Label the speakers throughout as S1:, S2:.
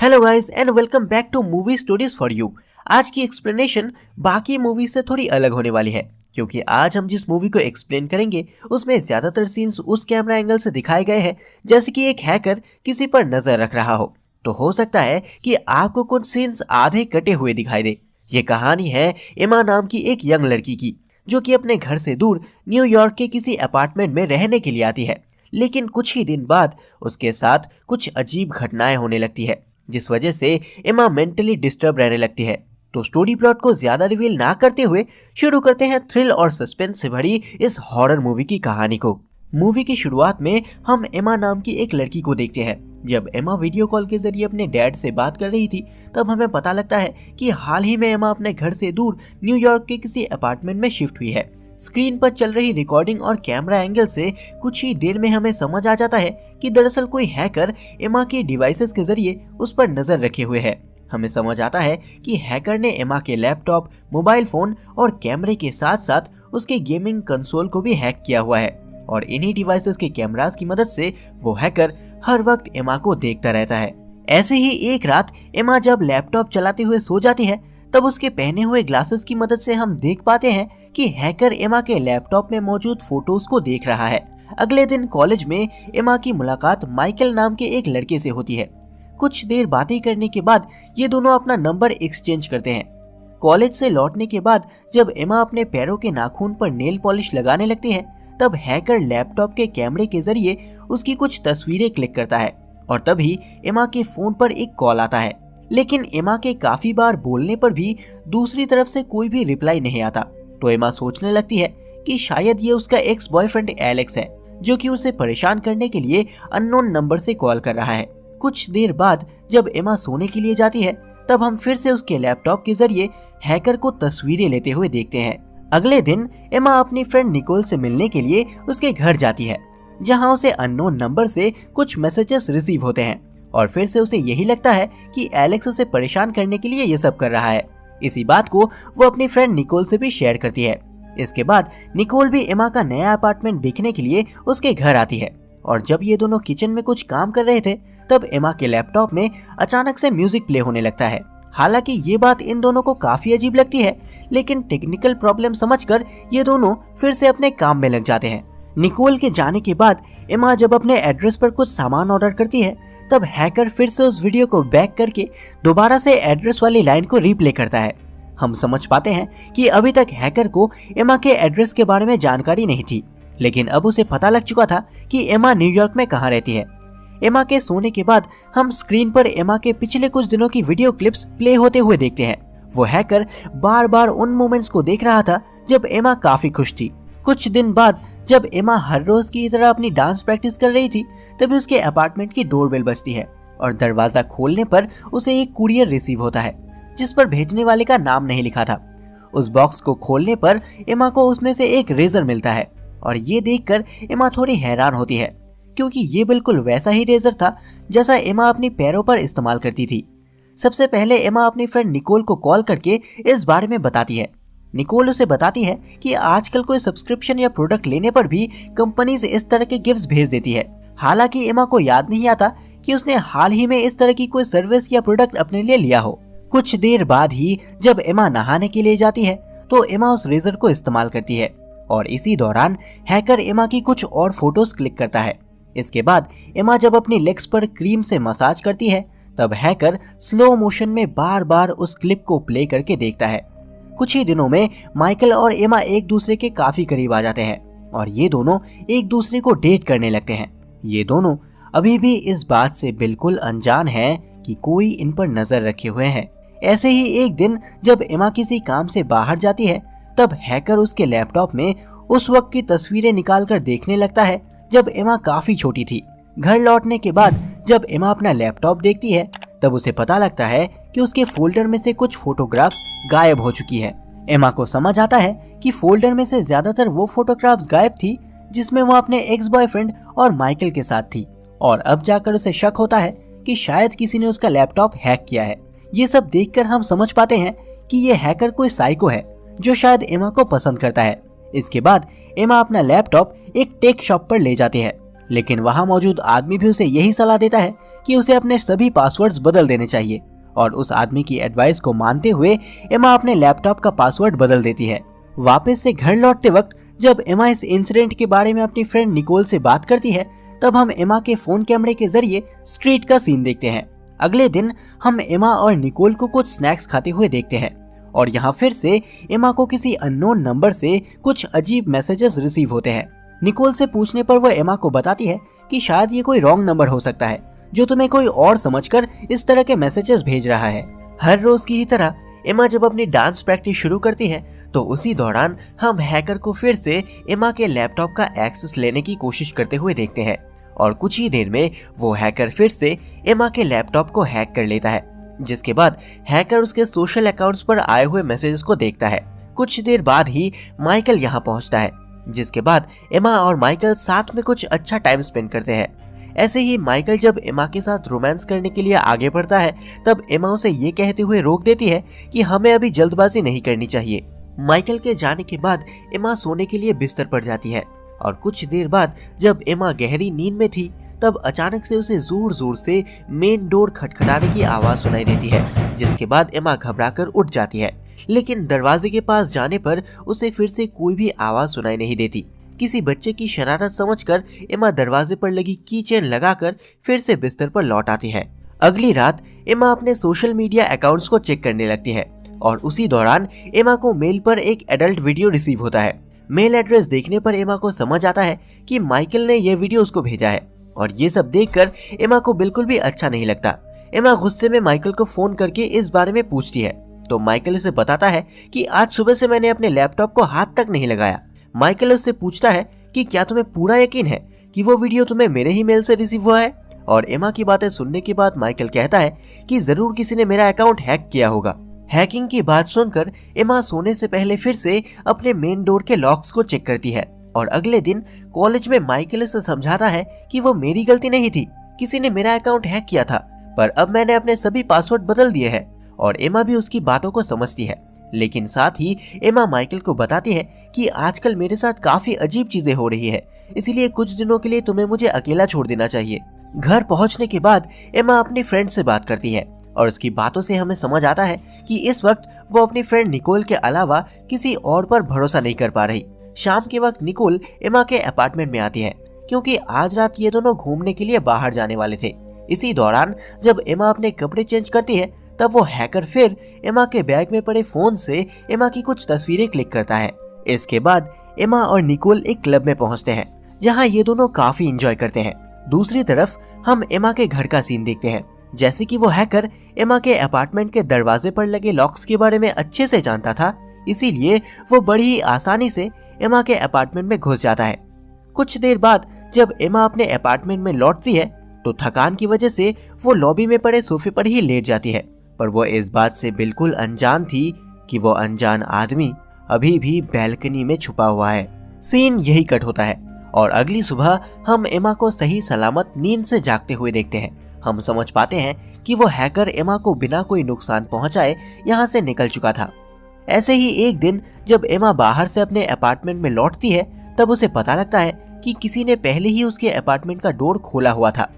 S1: Hello guys and welcome back to movie stories for you. आज की explanation बाकी movie से थोड़ी अलग होने वाली है क्योंकि आज हम जिस मूवी को एक्सप्लेन करेंगे उसमें ज्यादातर सीन्स उस कैमरा एंगल से दिखाए गए हैं जैसे कि एक हैकर किसी पर नजर रख रहा हो। तो हो सकता है कि आपको कुछ सीन्स आधे कटे हुए दिखाई दे। ये कहानी है एमा नाम की एक यंग लड़की की जो कि अपने घर से दूर न्यूयॉर्क के किसी अपार्टमेंट में रहने के लिए आती है, लेकिन कुछ ही दिन बाद उसके साथ कुछ अजीब घटनाएं होने लगती है जिस वजह से एमा मेंटली डिस्टर्ब रहने लगती है। तो स्टोरी प्लॉट को ज्यादा रिवील ना करते हुए शुरू करते हैं थ्रिल और सस्पेंस से भरी इस हॉरर मूवी की कहानी को। मूवी की शुरुआत में हम एमा नाम की एक लड़की को देखते हैं। जब एमा वीडियो कॉल के जरिए अपने डैड से बात कर रही थी तब हमें पता लगता है कि हाल ही में एमा अपने घर से दूर न्यूयॉर्क के किसी अपार्टमेंट में शिफ्ट हुई है। स्क्रीन पर चल रही रिकॉर्डिंग और कैमरा एंगल से कुछ ही देर में हमें समझ आ जाता है कि दरअसल कोई हैकर एमा के डिवाइसेस के जरिए उस पर नजर रखे हुए है। हमें समझ आता है कि हैकर ने एमा के लैपटॉप, मोबाइल फोन और कैमरे के साथ साथ उसके गेमिंग कंसोल को भी हैक किया हुआ है और इन्हीं डिवाइसेस के कैमरास की मदद से वो हैकर हर वक्त एमा को देखता रहता है। ऐसे ही एक रात एमा जब लैपटॉप चलाते हुए सो जाती है तब उसके पहने हुए ग्लासेस की मदद से हम देख पाते हैं कि हैकर एमा के लैपटॉप में मौजूद फोटोज को देख रहा है। अगले दिन कॉलेज में एमा की मुलाकात माइकल नाम के एक लड़के से होती है। कुछ देर बातें करने के बाद ये दोनों अपना नंबर एक्सचेंज करते हैं। कॉलेज से लौटने के बाद जब एमा अपने पैरों के नाखून पर नेल पॉलिश लगाने लगती है तब हैकर लैपटॉप के कैमरे के जरिए उसकी कुछ तस्वीरें क्लिक करता है और तभी एमा के फोन पर एक कॉल आता है, लेकिन एमा के काफी बार बोलने पर भी दूसरी तरफ से कोई भी रिप्लाई नहीं आता। तो एमा सोचने लगती है कि शायद ये उसका एक्स बॉयफ्रेंड एलेक्स है जो कि उसे परेशान करने के लिए अननोन नंबर से कॉल कर रहा है। कुछ देर बाद जब एमा सोने के लिए जाती है तब हम फिर से उसके लैपटॉप के जरिए हैकर को तस्वीरें लेते हुए देखते हैं। अगले दिन एमा अपनी फ्रेंड निकोल से मिलने के लिए उसके घर जाती है जहां उसे अननोन नंबर से कुछ मैसेजेस रिसीव होते हैं और फिर से उसे यही लगता है कि एलेक्स उसे परेशान करने के लिए ये सब कर रहा है। इसी बात को वो अपनी फ्रेंड निकोल से भी शेयर करती है। इसके बाद निकोल भी एमा का नया अपार्टमेंट देखने के लिए उसके घर आती है और जब ये दोनों किचन में कुछ काम कर रहे थे तब एमा के लैपटॉप में अचानक से म्यूजिक प्ले होने लगता है। हालांकि ये बात इन दोनों को काफी अजीब लगती है, लेकिन टेक्निकल प्रॉब्लम समझकर ये दोनों फिर से अपने काम में लग जाते हैं। निकोल के जाने के बाद एमा जब अपने एड्रेस पर कुछ सामान ऑर्डर करती है तब हैकर फिर से उस वीडियो को बैक करके दोबारा से एड्रेस वाली लाइन को रीप्ले करता है। हम समझ पाते हैं कि अभी तक हैकर को एमा के एड्रेस के बारे में जानकारी नहीं थी, लेकिन अब उसे पता लग चुका था कि एमा न्यूयॉर्क में कहाँ रहती है। एमा के सोने के बाद हम स्क्रीन पर एमा के पिछले कुछ दिनों की वीडियो क्लिप्स प्ले होते हुए देखते हैं। वो हैकर बार बार उन मोमेंट्स को देख रहा था जब एमा काफी खुश थी। कुछ दिन बाद जब एमा हर रोज की तरह अपनी डांस प्रैक्टिस कर रही थी तभी उसके अपार्टमेंट की डोरबेल बजती है और दरवाजा खोलने पर उसे एक कुरियर रिसीव होता है जिस पर भेजने वाले का नाम नहीं लिखा था। उस बॉक्स को खोलने पर एमा को उसमें से एक रेजर मिलता है और ये देखकर एमा थोड़ी हैरान होती है क्योंकि ये बिल्कुल वैसा ही रेजर था जैसा एमा अपनी पैरों पर इस्तेमाल करती थी। सबसे पहले एमा अपनी फ्रेंड निकोल को कॉल करके इस बारे में बताती है। निकोल उसे बताती है कि आजकल कोई सब्सक्रिप्शन या प्रोडक्ट लेने पर भी कंपनी से इस तरह के गिफ्ट्स भेज देती है। हालांकि एमा को याद नहीं आता कि उसने हाल ही में इस तरह की कोई सर्विस या प्रोडक्ट अपने लिए लिया हो। कुछ देर बाद ही जब एमा नहाने के लिए जाती है तो एमा उस रेजर को इस्तेमाल करती है और इसी दौरान हैकर एमा की कुछ और फोटोज क्लिक करता है। इसके बाद एमा जब अपनी लेग्स पर क्रीम से मसाज करती है तब हैकर स्लो मोशन में बार बार उस क्लिप को प्ले करके देखता है। कुछ ही दिनों में माइकल और एमा एक दूसरे के काफी करीब आ जाते हैं और ये दोनों एक दूसरे को डेट करने लगते हैं। ये दोनों अभी भी इस बात से बिल्कुल अनजान हैं कि कोई इन पर नजर रखे हुए है। ऐसे ही एक दिन जब एमा किसी काम से बाहर जाती है तब हैकर उसके लैपटॉप में उस वक्त की तस्वीरें निकालकर देखने लगता है जब एमा काफी छोटी थी। घर लौटने के बाद जब एमा अपना लैपटॉप देखती है तब उसे पता लगता है कि उसके फोल्डर में से कुछ फोटोग्राफ्स गायब हो चुकी है। एमा को समझ आता है कि फोल्डर में से ज्यादातर वो फोटोग्राफ्स गायब थी जिसमें वो अपने एक्स बॉयफ्रेंड और माइकल के साथ थी और अब जाकर उसे शक होता है कि शायद किसी ने उसका लैपटॉप हैक किया है। ये सब देखकर हम समझ पाते हैं कि ये हैकर कोई साइको है जो शायद एमा को पसंद करता है। इसके बाद एमा अपना लैपटॉप एक टेक शॉप पर ले जाती है लेकिन वहां मौजूद आदमी भी उसे यही सलाह देता है कि उसे अपने सभी पासवर्ड्स बदल देने चाहिए। और उस आदमी की एडवाइस को मानते हुए एमा अपने लैपटॉप का पासवर्ड बदल देती है। वापस से घर लौटते वक्त जब एमा इस इंसिडेंट के बारे में अपनी फ्रेंड निकोल से बात करती है, तब हम एमा के फोन कैमरे के जरिए स्ट्रीट का सीन देखते हैं। अगले दिन हम एमा और निकोल को कुछ स्नैक्स खाते हुए देखते हैं और यहाँ फिर से एमा को किसी अननोन नंबर से कुछ अजीब मैसेजेस रिसीव होते हैं। निकोल से पूछने पर वो एमा को बताती है कि शायद ये कोई रॉन्ग नंबर हो सकता है जो तुम्हें कोई और समझकर इस तरह के मैसेजेस भेज रहा है। हर रोज की ही तरह एमा जब अपनी डांस प्रैक्टिस शुरू करती है तो उसी दौरान हम हैकर को फिर से एमा के लैपटॉप का एक्सेस लेने की कोशिश करते हुए देखते हैं और कुछ ही देर में वो हैकर फिर से एमा के लैपटॉप को हैक कर लेता है, जिसके बाद हैकर उसके सोशल अकाउंट्स पर आए हुए मैसेजेस को देखता है। कुछ देर बाद ही माइकल यहाँ पहुँचता है, जिसके बाद एमा और माइकल साथ में कुछ अच्छा टाइम स्पेंड करते हैं। ऐसे ही माइकल जब एमा के साथ रोमांस करने के लिए आगे बढ़ता है तब एमा उसे ये कहते हुए रोक देती है कि हमें अभी जल्दबाजी नहीं करनी चाहिए। माइकल के जाने के बाद एमा सोने के लिए बिस्तर पर जाती है और कुछ देर बाद जब एमा गहरी नींद में थी तब अचानक से उसे जोर जोर से मेन डोर खटखटाने की आवाज सुनाई देती है, जिसके बाद एमा घबराकर उठ जाती है। लेकिन दरवाजे के पास जाने पर उसे फिर से कोई भी आवाज सुनाई नहीं देती। किसी बच्चे की शरारत समझकर एमा दरवाजे पर लगी की चेन लगाकर फिर से बिस्तर पर लौट आती है। अगली रात एमा अपने सोशल मीडिया अकाउंट्स को चेक करने लगती है और उसी दौरान एमा को मेल पर एक एडल्ट वीडियो रिसीव होता है। मेल एड्रेस देखने पर एमा को समझ आता है कि माइकल ने यह वीडियो उसको भेजा है और ये सब देखकर एमा को बिल्कुल भी अच्छा नहीं लगता। एमा गुस्से में माइकल को फोन करके इस बारे में पूछती है तो माइकल उसे बताता है कि आज सुबह से मैंने अपने लैपटॉप को हाथ तक नहीं लगाया। माइकल उससे पूछता है कि क्या तुम्हें पूरा यकीन है कि वो वीडियो तुम्हें मेरे ही मेल से रिसीव हुआ है। और एमा की बातें सुनने के बाद माइकल कहता है कि जरूर किसी ने मेरा अकाउंट हैक किया होगा। हैकिंग की बात सुनकर एमा सोने से पहले फिर से अपने मेन डोर के लॉक्स को चेक करती है और अगले दिन कॉलेज में माइकल उसे समझाता है कि वो मेरी गलती नहीं थी, किसी ने मेरा अकाउंट हैक किया था, पर अब मैंने अपने सभी पासवर्ड बदल दिए हैं। और एमा भी उसकी बातों को समझती है, लेकिन साथ ही एमा माइकल को बताती है कि आजकल मेरे साथ काफी अजीब चीजें हो रही है, इसीलिए कुछ दिनों के लिए तुम्हें मुझे अकेला छोड़ देना चाहिए। घर पहुंचने के बाद एमा अपनी फ्रेंड से बात करती है और उसकी बातों से हमें समझ आता है कि इस वक्त वो अपनी फ्रेंड निकोल के अलावा किसी और पर भरोसा नहीं कर पा रही। शाम के वक्त निकोल एमा के अपार्टमेंट में आती है क्योंकि आज रात ये दोनों घूमने के लिए बाहर जाने वाले थे। इसी दौरान जब एमा अपने कपड़े चेंज करती है तब वो हैकर फिर एमा के बैग में पड़े फोन से एमा की कुछ तस्वीरें क्लिक करता है। इसके बाद एमा और निकोल एक क्लब में पहुंचते हैं जहां ये दोनों काफी एंजॉय करते हैं। दूसरी तरफ हम एमा के घर का सीन देखते हैं। जैसे कि वो हैकर एमा के अपार्टमेंट के दरवाजे पर लगे लॉक्स के बारे में अच्छे से जानता था, इसीलिए वो बड़ी ही आसानी से एमा के अपार्टमेंट में घुस जाता है। कुछ देर बाद जब एमा अपने अपार्टमेंट में लौटती है तो थकान की वजह से वो लॉबी में पड़े सोफे पर ही लेट जाती है, पर वो इस बात से बिल्कुल अनजान थी कि वो अनजान आदमी अभी भी बैल्कनी में छुपा हुआ है। सीन यही कट होता है और अगली सुबह हम एमा को सही सलामत नींद से जागते हुए देखते हैं। हम समझ पाते हैं कि वो हैकर एमा को बिना कोई नुकसान पहुंचाए यहाँ से निकल चुका था। ऐसे ही एक दिन जब एमा बाहर से अपने अपार्टमेंट में लौटती है तब उसे पता लगता है कि किसी ने पहले ही उसके अपार्टमेंट का डोर खोला हुआ था।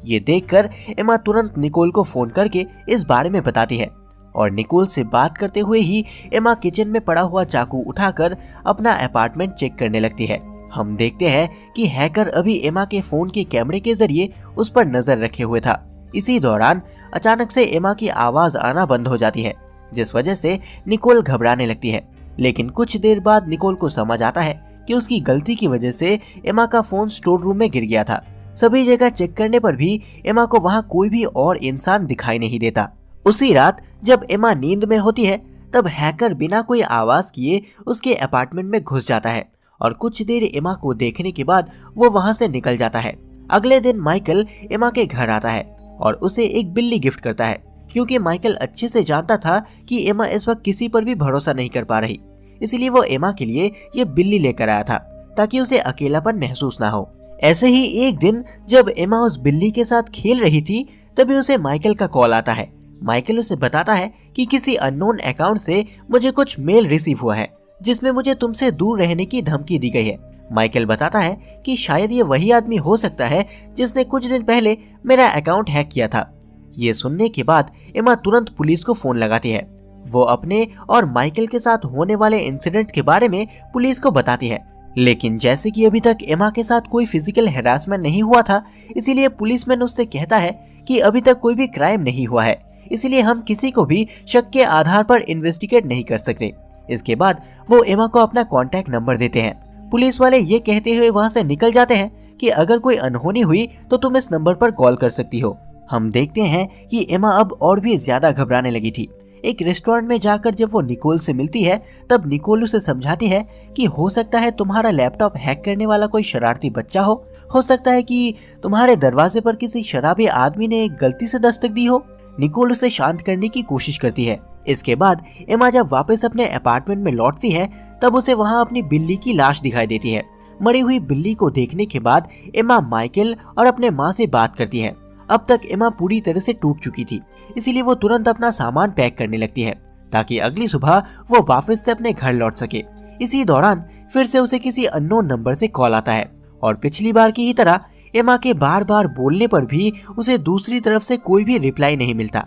S1: ये देखकर एमा तुरंत निकोल को फोन करके इस बारे में बताती है और निकोल से बात करते हुए ही एमा किचन में पड़ा हुआ चाकू उठाकर अपना अपार्टमेंट चेक करने लगती है। हम देखते हैं कि हैकर अभी एमा के फोन के कैमरे के जरिए उस पर नजर रखे हुए था। इसी दौरान अचानक से एमा की आवाज आना बंद हो जाती है, जिस वजह से निकोल घबराने लगती है। लेकिन कुछ देर बाद निकोल को समझ आता है कि उसकी गलती की वजह से एमा का फोन स्टोर रूम में गिर गया था। सभी जगह चेक करने पर भी एमा को वहां कोई भी और इंसान दिखाई नहीं देता। उसी रात जब एमा नींद में होती है तब हैकर बिना कोई आवाज किए उसके अपार्टमेंट में घुस जाता है और कुछ देर एमा को देखने के बाद वो वहां से निकल जाता है। अगले दिन माइकल एमा के घर आता है और उसे एक बिल्ली गिफ्ट करता है, क्योंकि माइकल अच्छे से जानता था कि एमा इस वक्त किसी पर भी भरोसा नहीं कर पा रही, इसलिए वो एमा के लिए ये बिल्ली लेकर आया था ताकि उसे अकेलापन महसूस ना हो। ऐसे ही एक दिन जब एमा उस बिल्ली के साथ खेल रही थी तभी उसे माइकल का कॉल आता है। माइकल उसे बताता है कि किसी अननोन अकाउंट से मुझे कुछ मेल रिसीव हुआ है जिसमें मुझे तुमसे दूर रहने की धमकी दी गई है। माइकल बताता है कि शायद ये वही आदमी हो सकता है जिसने कुछ दिन पहले मेरा अकाउंट हैक किया था। ये सुनने के बाद एमा तुरंत पुलिस को फोन लगाती है। वो अपने और माइकल के साथ होने वाले इंसिडेंट के बारे में पुलिस को बताती है, लेकिन जैसे कि अभी तक एमा के साथ कोई फिजिकल हैरासमेंट नहीं हुआ था, इसीलिए पुलिसमैन उससे कहता है कि अभी तक कोई भी क्राइम नहीं हुआ है, इसीलिए हम किसी को भी शक के आधार पर इन्वेस्टिगेट नहीं कर सकते। इसके बाद वो एमा को अपना कॉन्टैक्ट नंबर देते हैं। पुलिस वाले ये कहते हुए वहाँ से निकल जाते हैं कि अगर कोई अनहोनी हुई तो तुम इस नंबर पर कॉल कर सकती हो। हम देखते हैं कि एमा अब और भी ज्यादा घबराने लगी थी। एक रेस्टोरेंट में जाकर जब वो निकोल से मिलती है, तब निकोल उसे समझाती है कि हो सकता है तुम्हारा लैपटॉप हैक करने वाला कोई शरारती बच्चा हो सकता है कि तुम्हारे दरवाजे पर किसी शराबी आदमी ने गलती से दस्तक दी हो। निकोल उसे शांत करने की कोशिश करती है। इसके बाद एमा जब वापस अपने अपार्टमेंट में लौटती है, तब उसे वहाँ अपनी बिल्ली की लाश दिखाई देती है। मरी हुई बिल्ली को देखने के बाद एमा माइकल और अपने माँ से बात करती है। अब तक एमा पूरी तरह से टूट चुकी थी, इसीलिए वो तुरंत अपना सामान पैक करने लगती है ताकि अगली सुबह वो वापस से अपने घर लौट सके। इसी दौरान फिर से उसे किसी अननोन नंबर से कॉल आता है और पिछली बार की ही तरह एमा के बार बार बोलने पर भी उसे दूसरी तरफ से कोई भी रिप्लाई नहीं मिलता।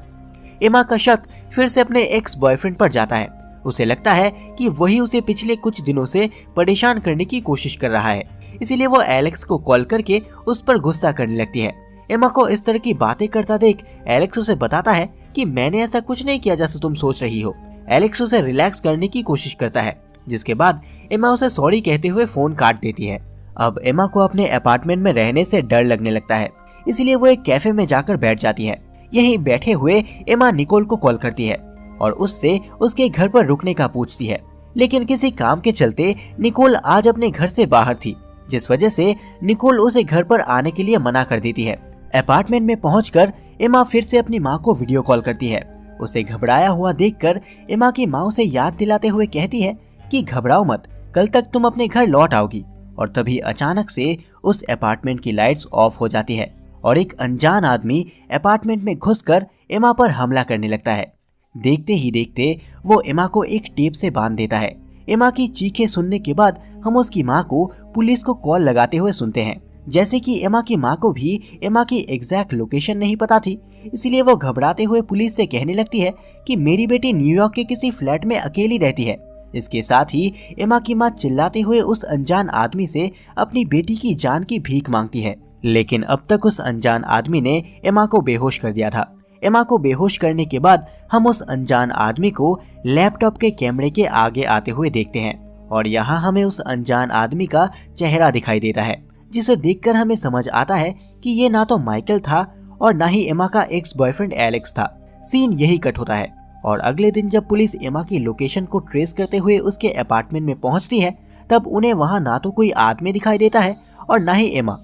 S1: एमा का शक फिर से अपने एक्स बॉयफ्रेंड पर जाता है। उसे लगता है कि वही उसे पिछले कुछ दिनों से परेशान करने की कोशिश कर रहा है, इसीलिए वो एलेक्स को कॉल करके उस पर गुस्सा करने लगती है। एमा को इस तरह की बातें करता देख एलेक्स उसे बताता है कि मैंने ऐसा कुछ नहीं किया जैसा तुम सोच रही हो। एलेक्स उसे रिलैक्स करने की कोशिश करता है, जिसके बाद एमा उसे सॉरी कहते हुए फोन काट देती है। अब एमा को अपने अपार्टमेंट में रहने से डर लगने लगता है, इसीलिए वो एक कैफे में जाकर बैठ जाती है। यहीं बैठे हुए एमा निकोल को कॉल करती है और उससे उसके घर पर रुकने का पूछती है, लेकिन किसी काम के चलते निकोल आज अपने घर से बाहर थी, जिस वजह से निकोल उसे घर पर आने के लिए मना कर देती है। अपार्टमेंट में पहुंचकर एमा फिर से अपनी माँ को वीडियो कॉल करती है। उसे घबराया हुआ देखकर एमा की माँ उसे याद दिलाते हुए कहती है कि घबराओ मत, कल तक तुम अपने घर लौट आओगी। और तभी अचानक से उस अपार्टमेंट की लाइट्स ऑफ हो जाती है और एक अनजान आदमी अपार्टमेंट में घुसकर एमा पर हमला करने लगता है। देखते ही देखते वो एमा को एक टेप से बांध देता है। एमा की चीखें सुनने के बाद हम उसकी माँ को पुलिस को कॉल लगाते हुए सुनते हैं। जैसे कि एमा की माँ को भी एमा की एग्जैक्ट लोकेशन नहीं पता थी, इसलिए वो घबराते हुए पुलिस से कहने लगती है कि मेरी बेटी न्यूयॉर्क के किसी फ्लैट में अकेली रहती है। इसके साथ ही एमा की माँ चिल्लाते हुए उस अनजान आदमी से अपनी बेटी की जान की भीख मांगती है, लेकिन अब तक उस अनजान आदमी ने एमा को बेहोश कर दिया था। एमा को बेहोश करने के बाद हम उस अनजान आदमी को लैपटॉप के कैमरे के आगे आते हुए देखते हैं और यहाँ हमें उस अनजान आदमी का चेहरा दिखाई देता है, जिसे देखकर हमें समझ आता है कि ये ना तो माइकल था और ना ही एमा का एक्स बॉयफ्रेंड एलेक्स था। सीन यही कट होता है और अगले दिन जब पुलिस एमा की लोकेशन को ट्रेस करते हुए उसके अपार्टमेंट में पहुंचती है, तब उन्हें वहां ना तो कोई आदमी दिखाई देता है और ना ही एमा।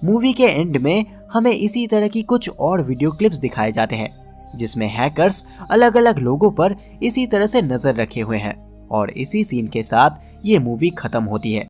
S1: मूवी के एंड में हमें इसी तरह की कुछ और वीडियो क्लिप्स दिखाए जाते हैं, जिसमें हैकर्स अलग अलग लोगों पर इसी तरह से नजर रखे हुए हैं और इसी सीन के साथ ये मूवी खत्म होती है।